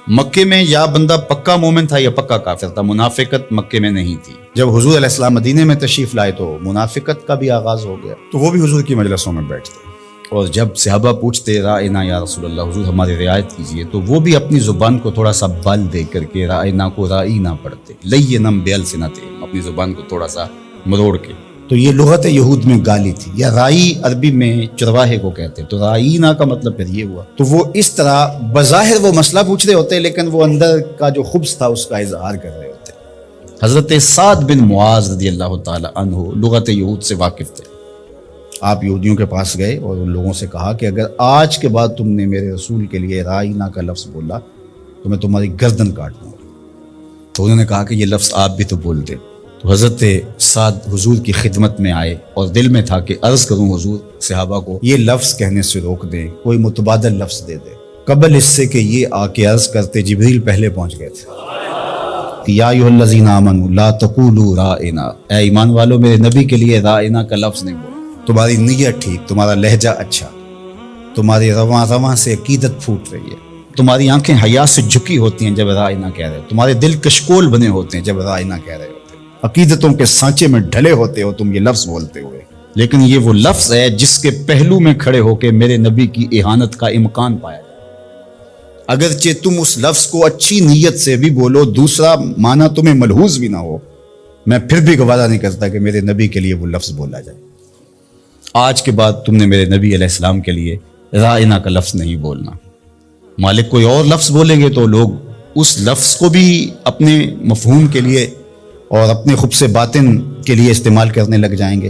مکے میں یا بندہ پکا مومن تھا یا پکا کافر تھا، منافقت مکے میں نہیں تھی۔ جب حضور علیہ السلام مدینے میں تشریف لائے تو منافقت کا بھی آغاز ہو گیا، تو وہ بھی حضور کی مجلسوں میں بیٹھتے، اور جب صحابہ پوچھتے رائنا یا رسول اللہ، حضور ہماری رعایت کیجئے، تو وہ بھی اپنی زبان کو تھوڑا سا بل دے کر کے رائنا کو رائی نہ پڑھتے، لینم بِأَلْسِنَتِهِمْ، اپنی زبان کو تھوڑا سا مروڑ کے۔ تو یہ لغت یہود میں گالی تھی، یا رائی عربی میں چرواہے کو کہتے، تو رائینا کا مطلب پھر یہ ہوا۔ تو وہ اس طرح بظاہر وہ مسئلہ پوچھ رہے ہوتے، لیکن وہ اندر کا جو خبث تھا اس کا اظہار کر رہے ہوتے۔ حضرت سعد بن معاذ رضی اللہ تعالی عنہ لغت یہود سے واقف تھے۔ آپ یہودیوں کے پاس گئے اور ان لوگوں سے کہا کہ اگر آج کے بعد تم نے میرے رسول کے لیے رائینا کا لفظ بولا تو میں تمہاری گردن کاٹ دوں گا۔ تو انہوں نے کہا کہ یہ لفظ آپ بھی تو بول دیں۔ تو حضرت سعد حضور کی خدمت میں آئے اور دل میں تھا کہ عرض کروں حضور صحابہ کو یہ لفظ کہنے سے روک دیں، کوئی متبادل لفظ دے دے۔ قبل اس سے کہ یہ آ کے عرض کرتے جبریل پہلے پہنچ گئے تھے کہ یا ایھا الذین آمنوا لا تقولوا رائنا، اے ایمان والو میرے نبی کے لیے رائنا کا لفظ نہیں بولو۔ تمہاری نیت ٹھیک، تمہارا لہجہ اچھا، تمہاری رواں رواں سے عقیدت پھوٹ رہی ہے، تمہاری آنکھیں حیا سے جھکی ہوتی ہیں جب رائنا کہہ رہے ہو، تمہارے دل کشکول بنے ہوتے ہیں جب رائنا کہہ رہے ہوتے، عقیدتوں کے سانچے میں ڈھلے ہوتے ہو تم یہ لفظ بولتے ہوئے، لیکن یہ وہ لفظ ہے جس کے پہلو میں کھڑے ہو کے میرے نبی کی اہانت کا امکان پایا جائے۔ اگرچہ تم اس لفظ کو اچھی نیت سے بھی بولو، دوسرا معنی تمہیں ملحوظ بھی نہ ہو، میں پھر بھی گوارا نہیں کرتا کہ میرے نبی کے لیے وہ لفظ بولا جائے۔ آج کے بعد تم نے میرے نبی علیہ السلام کے لیے رائنا کا لفظ نہیں بولنا۔ مالک کوئی اور لفظ بولیں گے تو لوگ اس لفظ کو بھی اپنے مفہوم کے لیے اور اپنے خبث باطن کے لیے استعمال کرنے لگ جائیں گے۔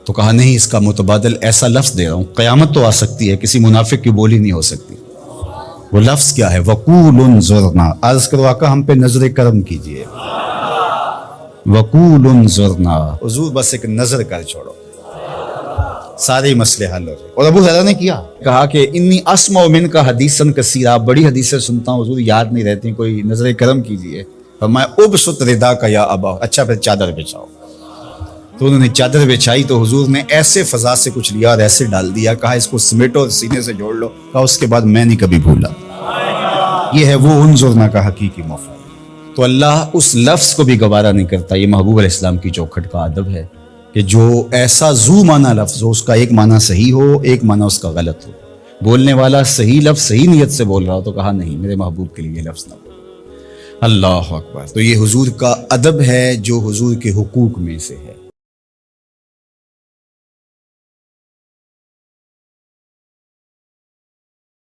تو کہا نہیں، اس کا متبادل ایسا لفظ دے رہا ہوں، قیامت تو آ سکتی ہے، کسی منافق کی بولی نہیں ہو سکتی۔ وہ لفظ کیا ہے؟ وَقُولُ انظُرْنَا، عرض کرو آقا ہم پہ نظر کرم کیجئے۔ وَقُولُ انظُرْنَا، حضور بس ایک نظر کر چھوڑو، سارے مسئلے حل ہو جائے۔ اور ابو ہریرہ نے کہا کہ انی اسمع منک حدیثا کثیرا، بڑی حدیثیں سنتا ہوں حضور، یاد نہیں رہتی، کوئی نظر کرم کیجئے۔ فرمایا ابسط رداک یا ابا، اچھا پھر چادر بچھاؤ۔ تو انہوں نے چادر بچھائی تو حضور نے ایسے فضا سے کچھ لیا اور ایسے ڈال دیا، کہا اس کو سمیٹو اور سینے سے جوڑ لو، کہا اس کے بعد میں نہیں کبھی بھولا۔ یہ ہے وہ انظرنا کا حقیقی مفہوم۔ تو اللہ اس لفظ کو بھی گوارا نہیں کرتا۔ یہ محبوب علیہ السلام کی چوکھٹ کا ادب ہے کہ جو ایسا ذو معنی لفظ ہو، اس کا ایک معنی صحیح ہو، ایک معنی اس کا غلط ہو، بولنے والا صحیح لفظ صحیح نیت سے بول رہا ہو تو کہا نہیں، میرے محبوب کے لیے یہ لفظ نہ بول۔ اللہ اکبر۔ تو یہ حضور کا ادب ہے جو حضور کے حقوق میں سے ہے۔